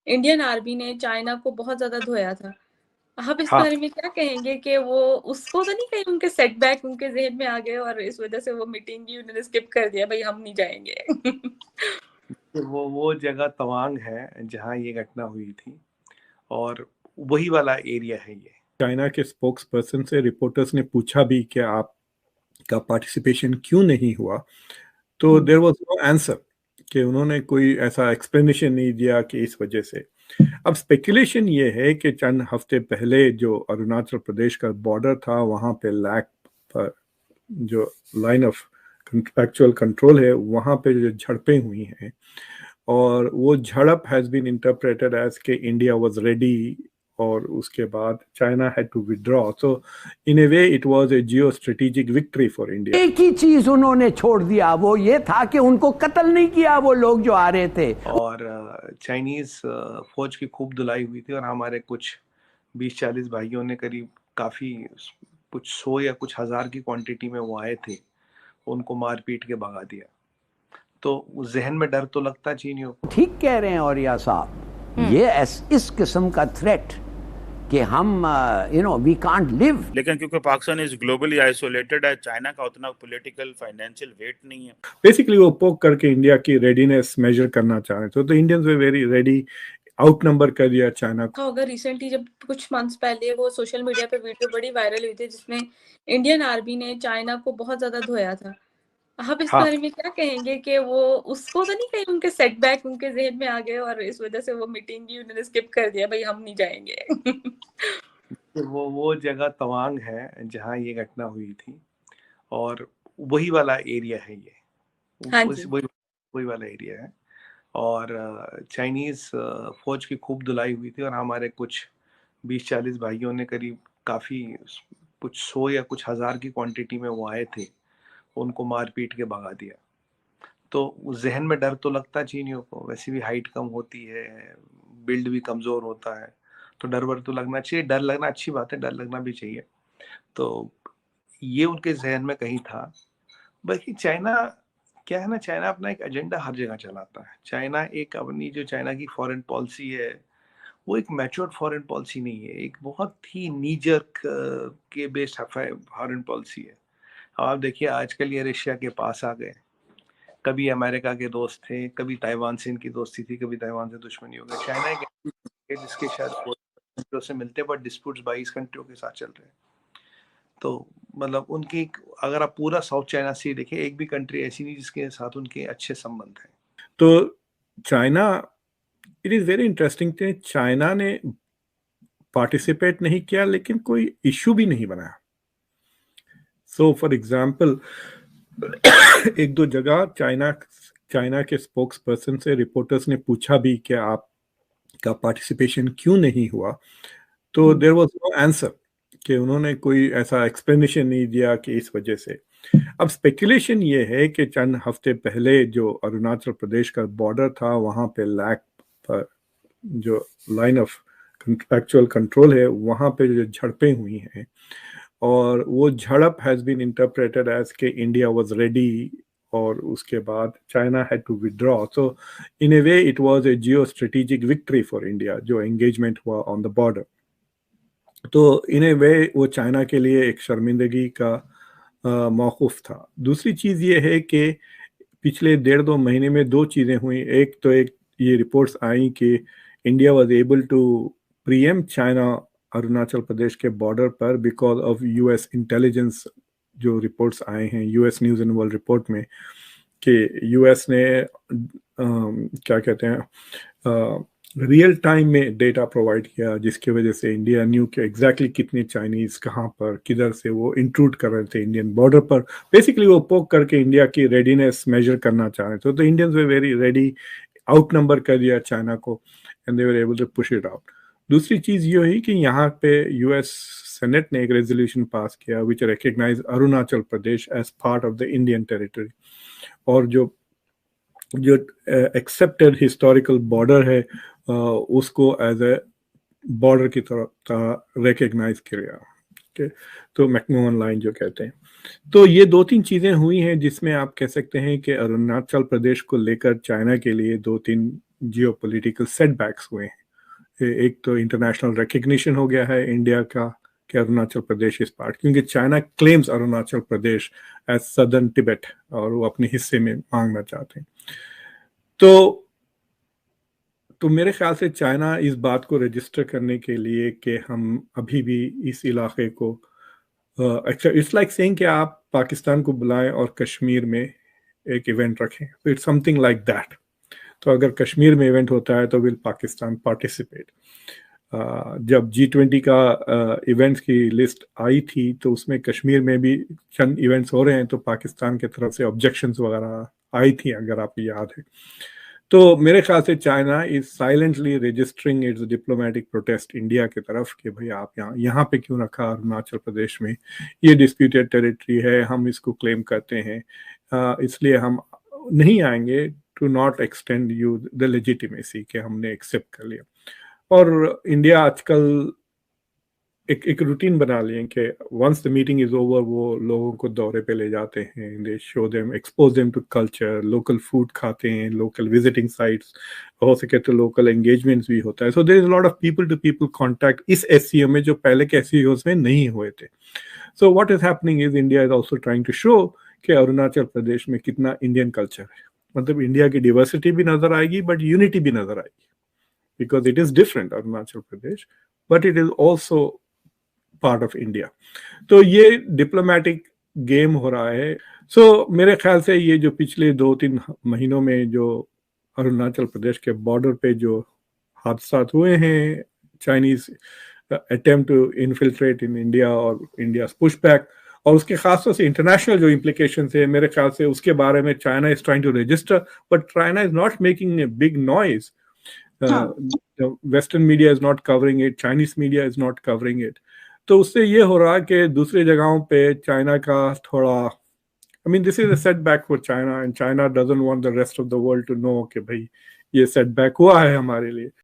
Indian army ने China को बहुत ज़्यादा धोया था। आप इस हाँ बारे में क्या कहेंगे कि वो उसको तो नहीं कहीं उनके सेटबैक उनके ज़हन में आ गए और इस वज़ह से वो मीटिंग ही उन्होंने स्किप कर दिया, भई हम नहीं जाएँगे? वो जगह तवांग है जहाँ ये घटना हुई थी और वही वाला एरिया है ये। चाइना के स्पोक्स पर्सन से रिपोर्टर्स ने पूछा भी कि आपका पार्टिसिपेशन क्यों नहीं हुआ, तो देयर वाज नो आंसर, कि उन्होंने कोई ऐसा एक्सप्लेनेशन नहीं दिया कि इस वजह से। अब स्पेकुलेशन ये है कि चंद हफ्ते पहले जो अरुणाचल प्रदेश का बॉर्डर था, वहाँ पे लैक पर जो लाइन ऑफ एक्चुअल कंट्रोल है, वहाँ पे जो झड़पें हुई हैं, और वो झड़प हैज़ बीन इंटरप्रेटेड एज के इंडिया वाज रेडी, और उसके बाद China had to withdraw. So in a way it was a geo strategic victory for India. एक ही चीज उन्होंने छोड़ दिया, वो ये था कि उनको कत्ल नहीं किया वो लोग जो आ रहे थे। और चाइनीज फौज की खूब धुलाई हुई थी और हमारे कुछ 20-40 भाइयों ने करीब काफ़ी कुछ 100 या कुछ हज़ार की क्वांटिटी में वो आए थे, उनको मार पीट के भगा दिया। तो जहन में डर तो लगता चीनियों को। ठीक कह रहे हैं औरिया साहब, ये इस किस्म का थ्रेट कि हम वी कांट लिव। लेकिन क्योंकि पाकिस्तान इज ग्लोबली आइसोलेटेड है, चाइना का उतना पॉलिटिकल फाइनेंशियल वेट नहीं है। बेसिकली वो पोक करके इंडिया की रेडीनेस मेजर करना चाह रहे थे, तो Indians were very ready, outnumber कर दिया चाइना को। अगर रिसेंटली जब कुछ मंथ्स पहले वो सोशल मीडिया पे वीडियो बड़ी वायरल हुई थी जिसमें इंडियन आर्मी ने चाइना को बहुत ज़्यादा धोया था। आप इस हाँ बारे में क्या कहेंगे कि वो उसको तो नहीं कहीं उनके सेटबैक उनके ज़हन में आ गए और इस वज़ह से वो मीटिंग ही उन्होंने स्किप कर दिया, भई हम नहीं जाएँगे? वो जगह तवांग है जहाँ ये घटना हुई थी और वही वाला एरिया है ये। हाँ जी। वही वाला एरिया है और चाइनीज फौज की खूब धुलाई हुई थी और हमारे कुछ 20-40 भाइयों ने करीब काफ़ी कुछ 100 या कुछ हज़ार की क्वांटिटी में वो आए थे, उनको मार पीट के भगा दिया। तो जहन में डर तो लगता चीनियों को, वैसे भी हाइट कम होती है, बिल्ड भी कमज़ोर होता है, तो डर वर तो लगना चाहिए। डर लगना अच्छी बात है, डर लगना भी चाहिए। तो ये उनके जहन में कहीं था। बल्कि चाइना क्या है ना, चाइना अपना एक एजेंडा हर जगह चलाता है। चाइना एक अपनी जो चाइना की फॉरेन पॉलिसी है, वो एक मैच्योर्ड फॉरेन पॉलिसी नहीं है, एक बहुत ही नी जर्क के बेस्ड फॉरेन पॉलिसी है। अब आप देखिए आजकल ये रशिया के पास आ गए, कभी अमेरिका के दोस्त थे, कभी ताइवान से इनकी दोस्ती थी, कभी ताइवान से दुश्मनी हो गई। चाइना एक ऐसी कंट्री है जिसके शायद कंट्रियों से मिलते हैं, बट डिस्प्यूट्स 22 कंट्रियों के साथ चल रहे हैं। तो मतलब उनकी, अगर आप पूरा साउथ चाइना सी देखें, एक भी कंट्री ऐसी नहीं जिसके साथ उनके अच्छे संबंध हैं। तो China, it is very interesting कि चाइना ने पार्टिसिपेट नहीं किया, लेकिन कोई इशू भी नहीं बनाया। सो फॉर एग्जाम्पल, एक दो जगह चाइना के स्पोक्स पर्सन से रिपोर्टर्स ने पूछा भी कि आपका पार्टिसिपेशन क्यों नहीं हुआ, तो देयर वाज नो आंसर, कि उन्होंने कोई ऐसा एक्सप्लेनेशन नहीं दिया कि इस वजह से। अब स्पेकुलेशन ये है कि चंद हफ्ते पहले जो अरुणाचल प्रदेश का बॉर्डर था, वहाँ पे लैक पर जो लाइन ऑफ एक्चुअल कंट्रोल है, वहाँ पे जो झड़पें हुई हैं, और वो झड़प हैज़ बीन इंटरप्रेटेड एज के इंडिया वाज रेडी, और उसके बाद China had to withdraw. So in a way it was a geo strategic victory for India, जो एंगेजमेंट हुआ ऑन द बॉर्डर। तो इन ए वे वो चाइना के लिए एक शर्मिंदगी का मौक़ूफ़ था। दूसरी चीज़ ये है कि पिछले 1.5-2 महीने में दो चीज़ें हुई। एक ये रिपोर्ट्स आई कि India was able to preempt China Arunachal Pradesh के बॉर्डर पर बिकॉज ऑफ यूएस इंटेलिजेंस। जो रिपोर्ट्स आए हैं US news and world report में, कि यूएस ने क्या कहते हैं, रियल टाइम में डेटा प्रोवाइड किया, जिसकी वजह से इंडिया न्यू कि एग्जैक्टली कितने चाइनीज़ कहाँ पर किधर से वो इंट्रूड कर रहे थे इंडियन बॉर्डर पर। बेसिकली वो पोक करके इंडिया की रेडीनेस मेजर करना चाह रहे थे, तो Indians were very ready, outnumber कर दिया चाइना को, and they were able to push it out. दूसरी चीज़ ये हुई कि यहाँ पे यूएस सेनेट ने एक रेजोल्यूशन पास किया which recognise Arunachal Pradesh as part of the Indian territory, और जो एक्सेप्टेड हिस्टोरिकल बॉर्डर है उसको एज ए बॉर्डर की तरह रिकग्नाइज किया। okay? तो मैकमोहन लाइन जो कहते हैं। तो ये 2-3 चीज़ें हुई हैं जिसमें आप कह सकते हैं कि अरुणाचल प्रदेश को लेकर चाइना के लिए 2-3 जियो पोलिटिकल सेटबैक्स हुए हैं। एक तो इंटरनेशनल रिकग्निशन हो गया है इंडिया का कि अरुणाचल प्रदेश इस पार्ट, क्योंकि China claims Arunachal Pradesh as southern Tibet और वो अपने हिस्से में मांगना चाहते हैं। तो मेरे ख्याल से चाइना इस बात को रजिस्टर करने के लिए कि हम अभी भी इस इलाके को इट्स लाइक सेइंग कि आप पाकिस्तान को बुलाएं और कश्मीर में एक इवेंट रखें, तो इट्स समथिंग लाइक दैट। तो अगर कश्मीर में इवेंट होता है तो विल पाकिस्तान पार्टिसिपेट। जब G20 का इवेंट्स की लिस्ट आई थी तो उसमें कश्मीर में भी चंद इवेंट्स हो रहे हैं, तो पाकिस्तान की तरफ से ऑब्जेक्शंस वगैरह आई थी, अगर आपको याद है। तो मेरे ख्याल से China is silently registering it's diplomatic protest India की तरफ कि भाई आप यहाँ पे क्यों रखा अरुणाचल प्रदेश में, ये डिस्प्यूटेड टेरिटरी है, हम इसको क्लेम करते हैं, इसलिए हम नहीं आएंगे, to not extend you the legitimacy कि हमने एक्सेप्ट कर लिया। और इंडिया आजकल एक रूटीन बना लिए कि once the meeting is over वो लोगों को दौरे पे ले जाते हैं, they show them, expose them to culture, local food खाते हैं, लोकल विजिटिंग साइट्स, हो सके तो लोकल एंगेजमेंट्स भी होता है। So there is lot of people to people contact इस SCO में जो पहले के SCOs में नहीं हुए थे। So what is happening is India is also trying to show कि अरुणाचल प्रदेश में कितना इंडियन कल्चर है, मतलब इंडिया की डिवर्सिटी भी नजर आएगी बट यूनिटी भी नजर आएगी, because it is different Arunachal Pradesh, but it is also part of India. तो ये डिप्लोमेटिक गेम हो रहा है। सो मेरे ख्याल से ये जो पिछले 2-3 महीनों में जो अरुणाचल प्रदेश के बॉर्डर पे जो हादसा हुए हैं, Chinese attempt to infiltrate in India और इंडिया पुश बैक, और उसके खास तौर से इंटरनेशनल जो इम्प्लीकेशन है, मेरे ख्याल से उसके बारे में China is trying to register, but China is not making a big noise. The Western media is not covering it, Chinese media is not covering it. तो उससे ये हो रहा है कि दूसरी जगहों पे चाइना का थोड़ा, I mean this is a setback for China and China doesn't want the rest of the world to know कि भाई ये setback हुआ है हमारे लिए।